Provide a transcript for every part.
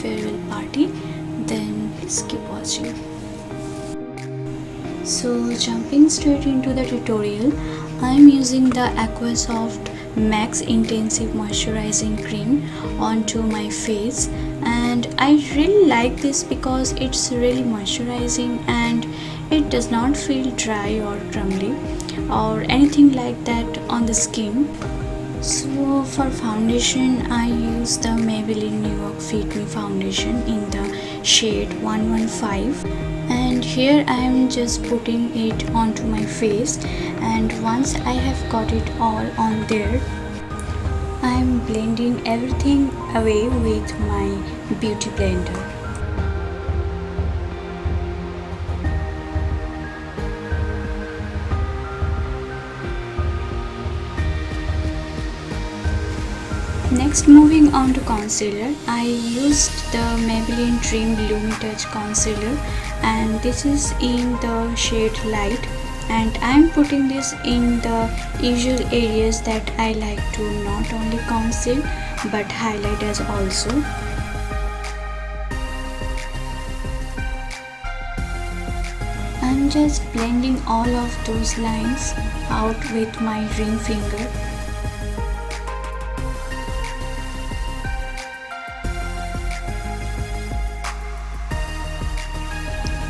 farewell party, then please keep watching. So jumping straight into the tutorial, I am using the Aquasoft Max Intensive Moisturizing Cream onto my face, and I really like this because it's really moisturizing and it does not feel dry or crumbly or anything like that on the skin. So for foundation, I use the Maybelline New York Fit Me foundation in the shade 115, and here I am just putting it onto my face, and once I have got it all on there, I am blending everything away with my beauty blender. Next, moving on to concealer, I used the Maybelline Dream Lumi Touch concealer, and this is in the shade light, and I am putting this in the usual areas that I like to not only conceal but highlight as also. I'm just blending all of those lines out with my ring finger.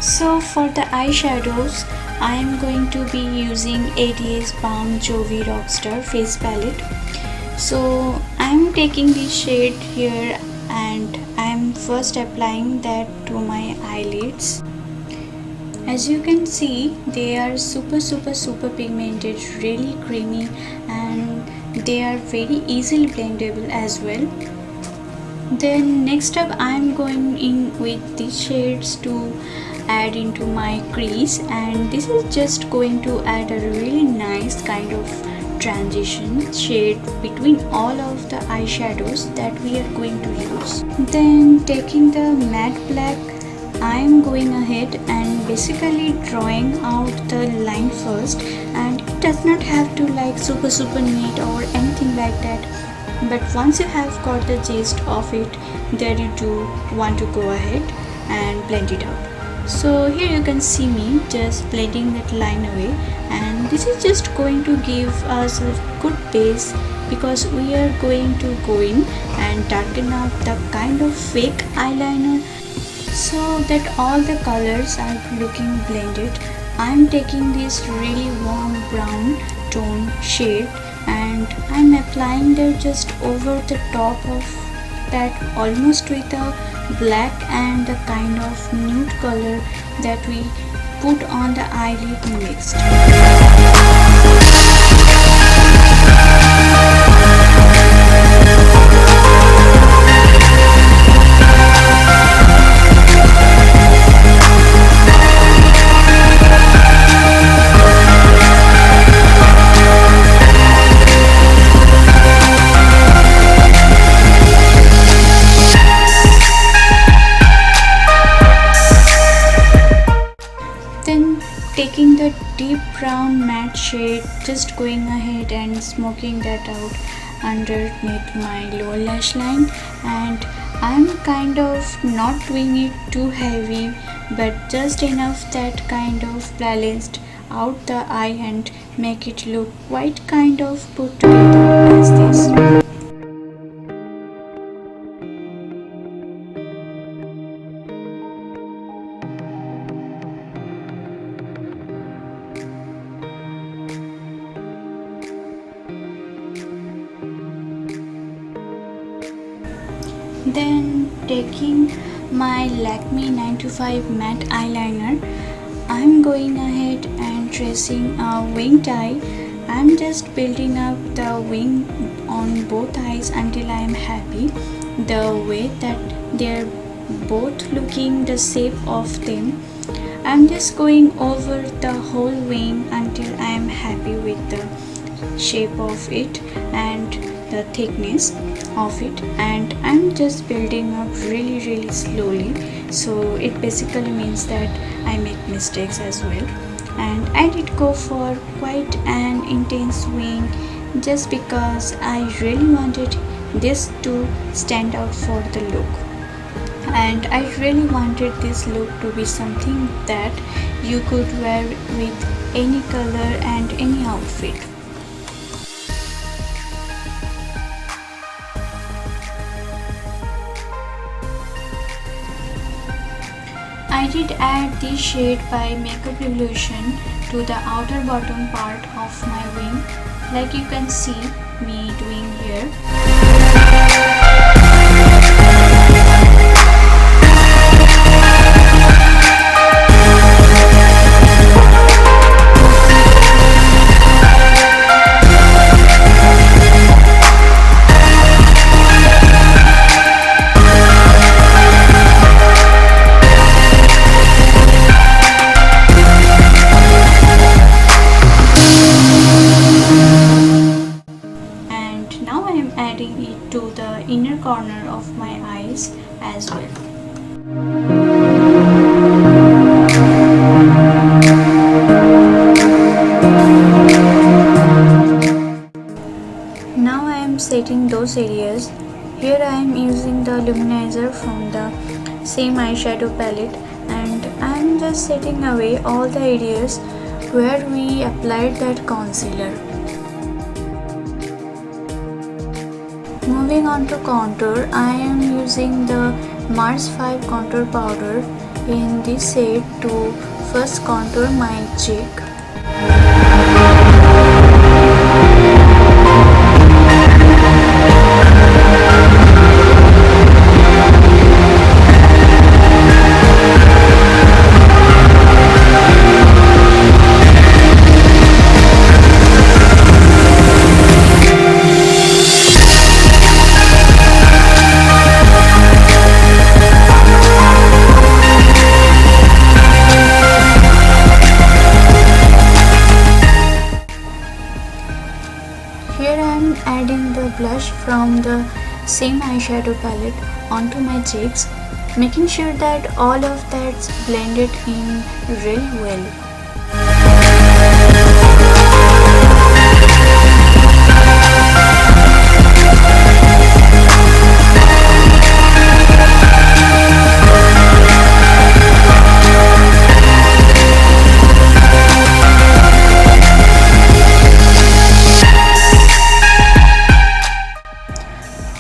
So for the eyeshadows, I am going to be using ADA's Balm Jovi Rockstar face palette. So I am taking this shade here and I am first applying that to my eyelids. As you can see, they are super pigmented, really creamy, and they are very easily blendable as well. Then next up, I am going in with these shades to add into my crease, and this is just going to add a really nice kind of transition shade between all of the eyeshadows that we are going to use. Then taking the matte black, I am going ahead and basically drawing out the line first, and it does not have to like super neat or anything like that, but once you have got the gist of it, there you do want to go ahead and blend it out. So here you can see me just blending that line away, and this is just going to give us a good base because we are going to go in and darken up the kind of fake eyeliner so that all the colors are looking blended. I'm taking this really warm brown tone shade and I'm applying that just over the top of that, almost with a black and the kind of nude color that we put on the eyelid mixed. Taking the deep brown matte shade, just going ahead and smoking that out underneath my lower lash line, and I'm kind of not doing it too heavy but just enough that kind of balanced out the eye and make it look quite kind of put together as this. Then taking my Lakme 925 matte eyeliner, I'm going ahead and tracing a wing tie. I'm just building up the wing on both eyes until I am happy the way that they're both looking the shape of them. I'm just going over the whole wing until I am happy with the shape of it and the thickness of it, and I'm just building up really slowly, so it basically means that I make mistakes as well. And I did go for quite an intense wing just because I really wanted this to stand out for the look. and I really wanted this look to be something that you could wear with any color and any outfit. I did add this shade by Makeup Revolution to the outer bottom part of my wing, like you can see me doing here. Now I am adding it to the inner corner of my eyes as well. Now I am setting those areas. Here I am using the luminizer from the same eyeshadow palette, and I am just setting away all the areas where we applied that concealer. Moving on to contour, I am using the Mars 5 contour powder in this shade to first contour my cheek. Here I am adding the blush from the same eyeshadow palette onto my cheeks, making sure that all of that's blended in really well.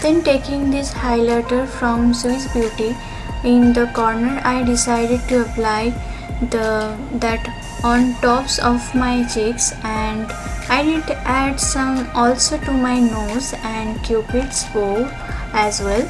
Then taking this highlighter from Swiss Beauty in the corner, I decided to apply that on tops of my cheeks, and I did add some also to my nose and Cupid's bow as well.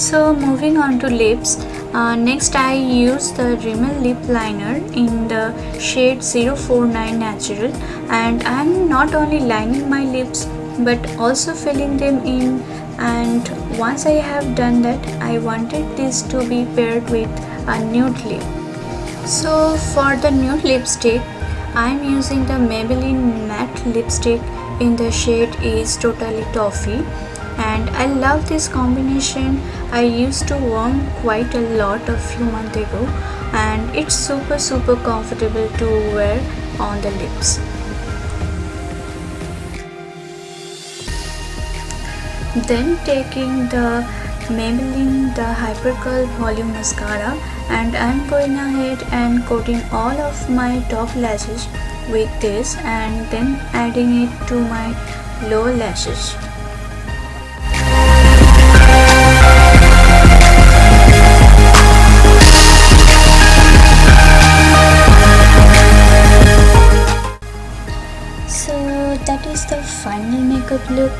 So moving on to lips, next I use the Rimmel lip liner in the shade 049 Natural, and I am not only lining my lips but also filling them in, and once I have done that, I wanted this to be paired with a nude lip. So for the nude lipstick, I am using the Maybelline matte lipstick in the shade is Totally Toffee, and I love this combination. I used to wear quite a lot a few months ago, and it's super comfortable to wear on the lips. Then taking the Maybelline the Hyper Curl Volume Mascara, and I'm going ahead and coating all of my top lashes with this, and then adding it to my lower lashes. So that is the final makeup look.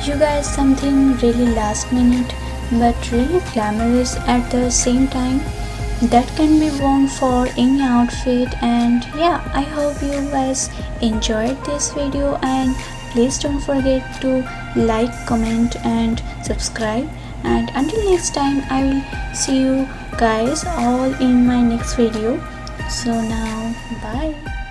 You guys, something really last minute but really glamorous at the same time that can be worn for any outfit. And yeah, I hope you guys enjoyed this video, and please don't forget to like, comment and subscribe, and until next time I will see you guys all in my next video. So now bye.